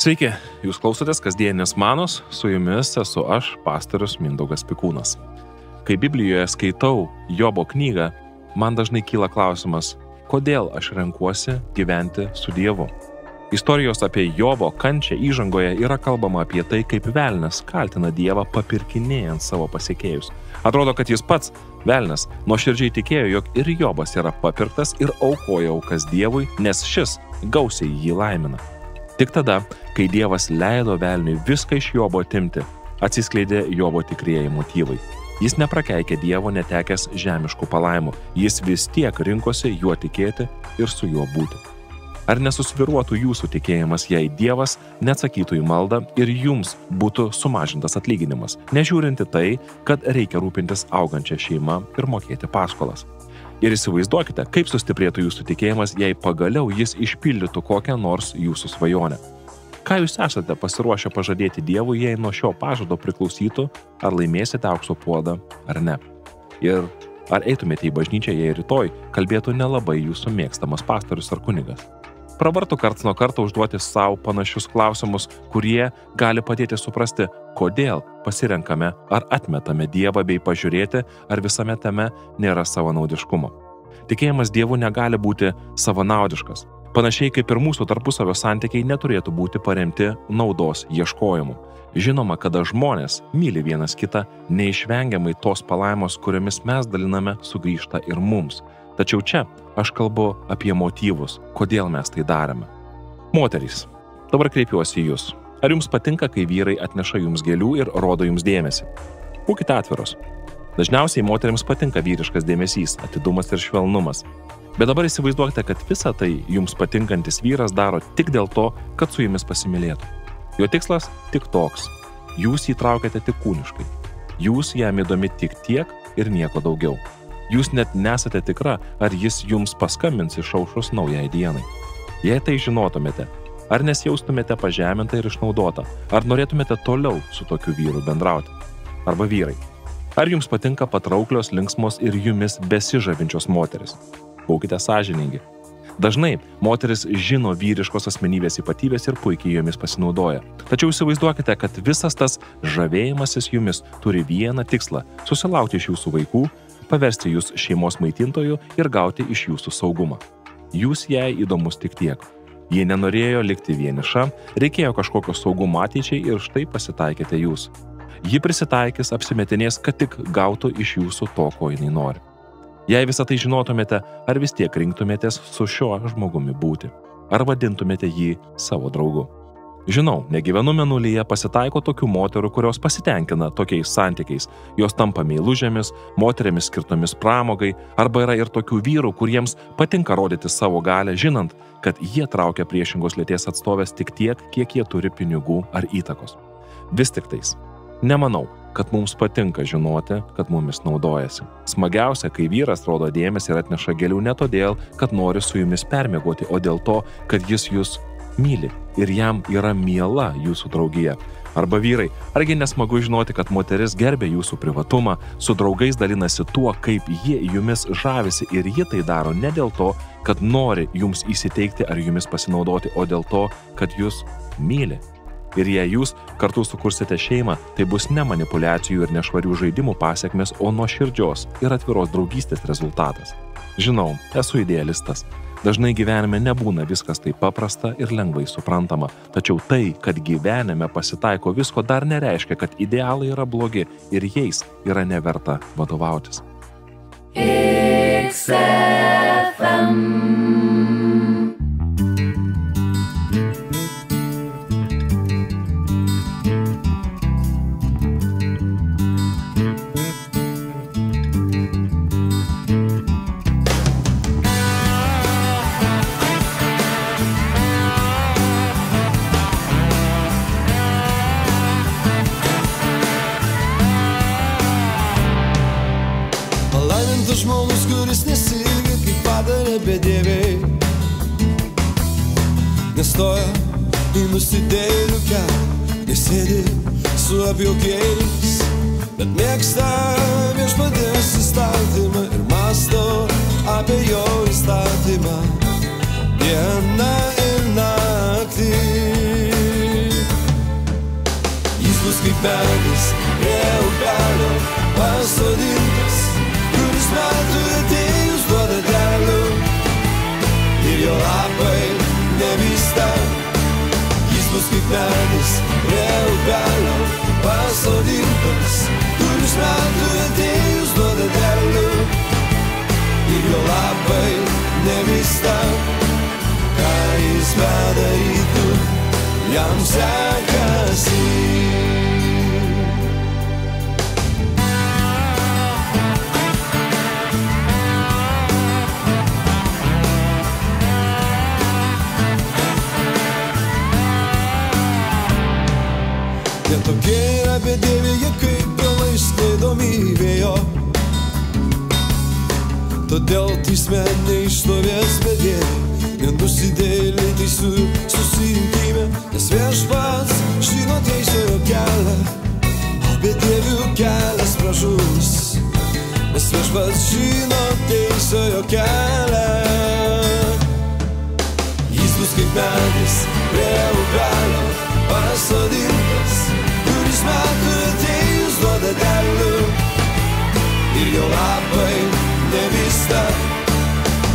Sveiki, jūs klausotės kasdienės manos, su jumis esu aš, pastorius Mindaugas Pikūnas. Kai Biblijoje skaitau Jobo knygą, man dažnai kyla klausimas, kodėl aš renkuosi gyventi su Dievu. Istorijos apie Jobo kančią įžangoje yra kalbama apie tai, kaip velnias kaltina Dievą papirkinėjant savo pasekėjus. Atrodo, kad jis pats, velnias, nuoširdžiai tikėjo, jog ir Jobas yra papirktas ir aukoja aukas Dievui, nes šis gausiai jį laimina. Tik tada, kai Dievas leido velniui viską iš Jobo atimti, atsiskleidė Jobo tikrieji motyvai. Jis neprakeikė Dievo netekęs žemiškų palaimų, jis vis tiek rinkosi juo tikėti ir su juo būti. Ar nesusviruotų jūsų tikėjimas, jei Dievas neatsakytų į maldą ir jums būtų sumažintas atlyginimas, nežiūrinti tai, kad reikia rūpintis augančią šeimą ir mokėti paskolas? Ir įsivaizduokite, kaip sustiprėtų jūsų tikėjimas, jei pagaliau jis išpildytų kokią nors jūsų svajonę. Ką jūs esate pasiruošę pažadėti Dievui, jei nuo šio pažado priklausytų, ar laimėsite aukso puodą ar ne? Ir ar eitumėte į bažnyčią, jei rytoj kalbėtų nelabai jūsų mėgstamas pastorius ar kunigas? Pravartu karts nuo karto užduoti savo panašius klausimus, kurie gali padėti suprasti, kodėl pasirenkame ar atmetame Dievą bei pažiūrėti, ar visame tame nėra savanaudiškumo. Tikėjimas Dievu negali būti savanaudiškas. Panašiai kaip ir mūsų tarpusavio santykiai neturėtų būti paremti naudos ieškojimu. Žinoma, kada žmonės myli vienas kitą, neišvengiamai tos palaimos, kuriomis mes daliname, sugrįžta ir mums. Tačiau čia aš kalbu apie motyvus, kodėl mes tai darome. Moterys, dabar kreipiuosi į jūs. Ar jums patinka, kai vyrai atneša jums gėlių ir rodo jums dėmesį? Būkite atviros. Dažniausiai moterims patinka vyriškas dėmesys, atidumas ir švelnumas. Bet dabar įsivaizduokite, kad visą tai jums patinkantis vyras daro tik dėl to, kad su jumis pasimylėtų. Jo tikslas tik toks. Jūs jį traukiate tik kūniškai. Jūs jam įdomi tik tiek ir nieko daugiau. Jūs net nesate tikra, ar jis jums paskambins išaušus naujai dienai. Jei tai žinotumėte, ar nesijaustumėte pažeminta ir išnaudota, ar norėtumėte toliau su tokiu vyru bendrauti? Arba vyrai. Ar jums patinka patrauklios, linksmos ir jumis besižavinčios moteris? Būkite sąžiningi. Dažnai moteris žino vyriškos asmenybės ypatybės ir puikiai jomis pasinaudoja. Tačiau įsivaizduokite, kad visas tas žavėjimasis jumis turi vieną tikslą – susilaukti iš jūsų vaikų, paversti jūs šeimos maitintojų ir gauti iš jūsų saugumą. Jūs jai įdomus tik tiek. Jie nenorėjo likti vieniša, reikėjo kažkokio saugumo ateičiai ir štai pasitaikėte jūs. Ji prisitaikys, apsimetinės, kad tik gautų iš jūsų to, ko jinai nori. Jei visą tai žinotumėte, ar vis tiek rinktumėtės su šiuo žmogumi būti? Ar vadintumėte jį savo draugu? Žinau, negyvenu mėnulyje, pasitaiko tokių moterų, kurios pasitenkina tokiais santykiais. Jos tampa meilužėmis, moterimis skirtomis pramogai, arba yra ir tokių vyrų, kuriems patinka rodyti savo galią, žinant, kad jie traukia priešingos lyties atstovės tik tiek, kiek jie turi pinigų ar įtakos. Vis tik tais, nemanau, kad mums patinka žinoti, kad mumis naudojasi. Smagiausia, kai vyras rodo dėmesį ir atneša gėlių ne todėl, kad nori su jumis permiegoti, o dėl to, kad jis jūs myli ir jam yra miela jūsų draugija. Arba vyrai, argi nesmagu žinoti, kad moteris gerbia jūsų privatumą, su draugais dalinasi tuo, kaip jie jumis žavisi ir ji tai daro ne dėl to, kad nori jums įsiteikti ar jumis pasinaudoti, o dėl to, kad jūs myli. Ir jei jūs kartu sukursite šeimą, tai bus ne manipulacijų ir nešvarių žaidimų pasekmės, o nuoširdžios ir atviros draugystės rezultatas. Žinau, esu idealistas. Dažnai gyvenime nebūna viskas taip paprasta ir lengvai suprantama, tačiau tai, kad gyvenime pasitaiko visko, dar nereiškia, kad idealai yra blogi ir jais yra neverta vadovautis. Žmogus, kuris nesilgi, kaip padarė bedieviai, nestoja į nusidėjėlių kelią, nesėdi su apjuokiais, bet mėgsta viešpaties įstatymą ir mąsto apie jo įstatymą dieną ir naktį. kaip medis prie upelio pasodintas, kuris metų atėjus duoda derlių ir jo lapai nevysta. Jis bus kaip medis prie upelio pasodintas, kuris metų atėjus duoda derlių ir jo lapai nevysta. Ką jis bedarytų, jam sekasi. Jie tokie yra bedieviai, kaip pilnai išsklaidomi vėjo. Todėl teisme neišstovės bedieviai, nenusidėjėliai teisų susirinkime, nes viešpats žino teisiojo kelią, o bedievių kelias pražus, nes viešpats žino teisiojo kelią. Jis bus kaip medis prie upelio pasodintas, kuris metų atėjus duoda derlių ir jo lapai nevysta.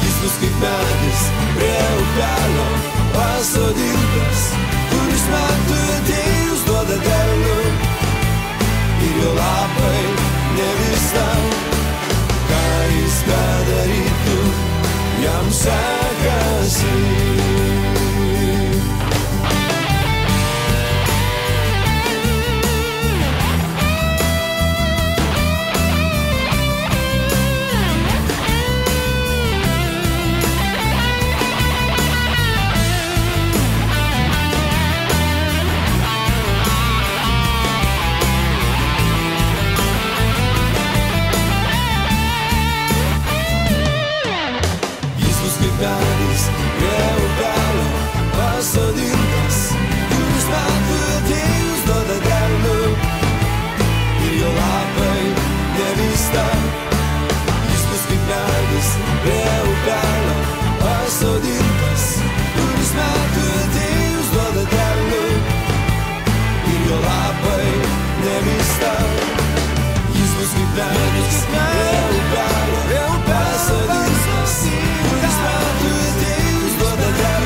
Jis bus kaip medis prie upelio pasodintas, kuris metų atėjus duoda derlių ir jo lapai nevysta. Ką jis bedarytų, jam sekasi. Medis prie upelio pasodintas, kuris metų atėjus duoda derlių ir jo lapai nevysta. Jis bus kaip medis prie upelio pasodintas, kuris metų atėjus duoda derlių ir jo lapai nevysta. Jis bus kaip medis prie upelio pasodintas, kuris metų atėjus duoda derlių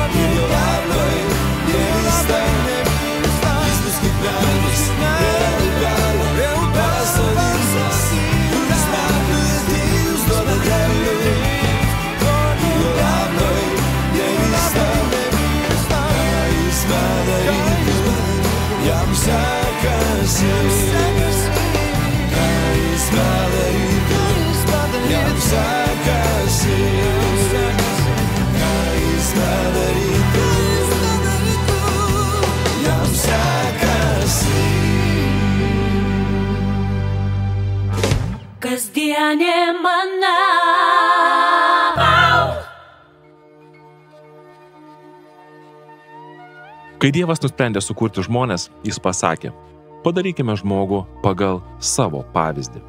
ir jo lapai nevysta. Jis bus kaip medis prie upelio pasodintas, kuris metų atėjus duoda derlių ir jo lapai nevysta. Ką jis bedarytų, jam sekasi. Ką jis bedarytų, jam sekasi. Ką jis bedarytų, jam sekasi. Kasdienė mana. Kai Dievas nusprendė sukurti žmones, jis pasakė: padarykime žmogų pagal savo pavyzdį.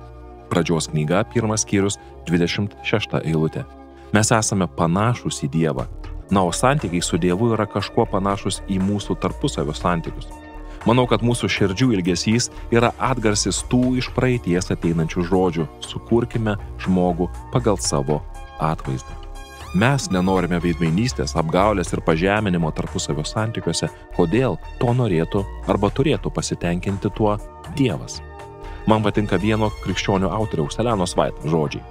Pradžios knyga, 1 skyrius, 26 eilutė. Mes esame panašūs į Dievą, na, o santykiai su Dievu yra kažkuo panašus į mūsų tarpusavio santykius. Manau, kad mūsų širdžių ilgesys yra atgarsis tų iš praeities ateinančių žodžių: sukurkime žmogų pagal savo atvaizdą. Mes nenorime veidmainystės, apgaulės ir pažeminimo tarpusavio santykiuose. Kodėl to norėtų arba turėtų pasitenkinti tuo Dievas? Man patinka vieno krikščionių autoriaus Elenos White žodžiai.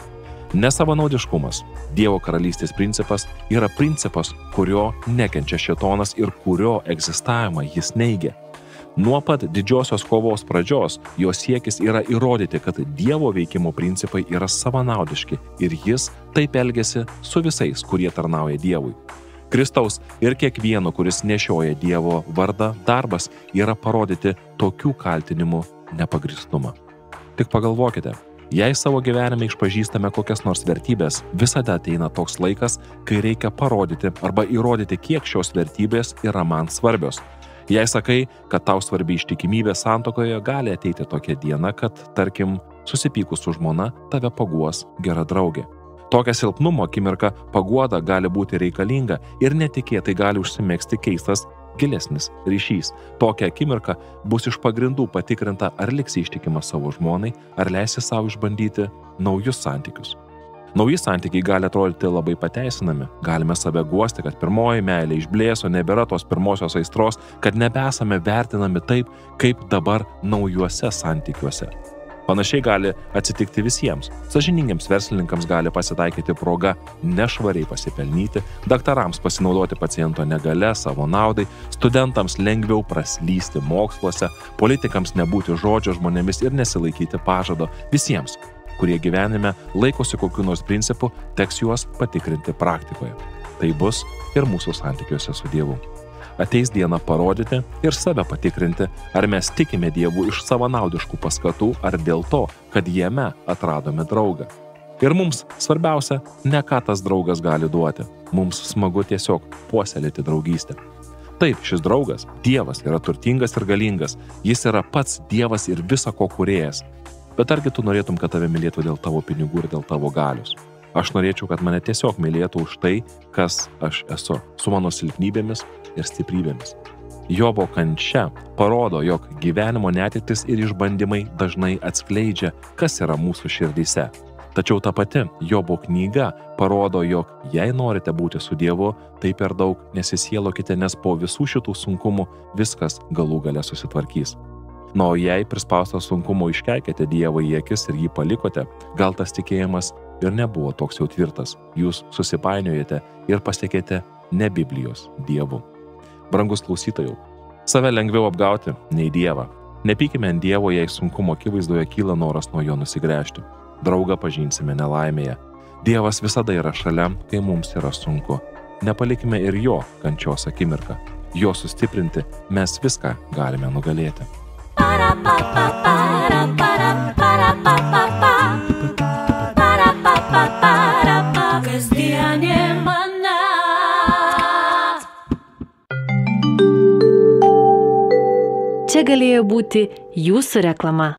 Nesavanaudiškumas, Dievo karalystės principas, yra principas, kurio nekenčia šėtonas ir kurio egzistavimą jis neigia. Nuo pat didžiosios kovos pradžios jo siekis yra įrodyti, kad Dievo veikimo principai yra savanaudiški ir jis taip elgiasi su visais, kurie tarnauja Dievui. Kristaus ir kiekvieno, kuris nešioja Dievo vardą, darbas yra parodyti tokių kaltinimų nepagristumą. Tik pagalvokite, jei savo gyvenime išpažįstame kokias nors vertybės, visada ateina toks laikas, kai reikia parodyti arba įrodyti, kiek šios vertybės yra man svarbios. Jei sakai, kad tau svarbi ištikimybė santuokoje, gali ateiti tokia diena, kad, tarkim, susipykus su žmona, tave paguos gera draugė. Tokia silpnumo akimirka paguoda gali būti reikalinga ir netikėtai gali užsimegzti keistas gilesnis ryšys. Tokia akimirka bus iš pagrindų patikrinta, ar liksi ištikimas savo žmonai, ar leisi savo išbandyti naujus santykius. Nauji santykiai gali atrodyti labai pateisinami. Galime save guosti, kad pirmoji meilė išblėso, nebėra tos pirmosios aistros, kad nebesame vertinami taip, kaip dabar naujuose santykiuose. Panašiai gali atsitikti visiems. Sąžiningiams verslininkams gali pasitaikyti proga nešvariai pasipelnyti, daktarams pasinaudoti paciento negale savo naudai, studentams lengviau praslysti moksluose, politikams nebūti žodžio žmonėmis ir nesilaikyti pažado. Visiems, kurie gyvenime laikosi kokių nors principų, teks juos patikrinti praktikoje. Tai bus ir mūsų santykiuose su Dievu. Ateis diena parodyti ir save patikrinti, ar mes tikime Dievu iš savanaudiškų paskatų, ar dėl to, kad jame atradome draugą. Ir mums svarbiausia, ne ką tas draugas gali duoti. Mums smagu tiesiog puoselėti draugystę. Taip, šis draugas, Dievas, yra turtingas ir galingas. Jis yra pats Dievas ir visa ko kūrėjas. Bet argi tu norėtum, kad tave mylėtų dėl tavo pinigų ir dėl tavo galios? Aš norėčiau, kad mane tiesiog mylėtų už tai, kas aš esu, su mano silpnybėmis ir stiprybėmis. Jobo kančia parodo, jog gyvenimo netektis ir išbandymai dažnai atskleidžia, kas yra mūsų širdyse. Tačiau ta pati Jobo knyga parodo, jog jei norite būti su Dievu, tai per daug nesisielokite, nes po visų šitų sunkumų viskas galų gale susitvarkys. Na, o jei prispaustas sunkumo iškeikėte Dievą į akis ir jį palikote, gal tas tikėjimas ir nebuvo toks jau tvirtas. Jūs susipainiojate ir pasiekėte ne Biblijos Dievu. Brangus klausytojau, save lengviau apgauti nei Dievą. Nepykime ant Dievo, jei sunkumo akivaizdoje kyla noras nuo jo nusigręžti. Draugą pažinsime nelaimėje. Dievas visada yra šalia, kai mums yra sunku. Nepalikime ir jo kančios akimirką. Jo sustiprinti mes viską galime nugalėti. Kasdienė mana. Čia galėjo būti jūsų reklama.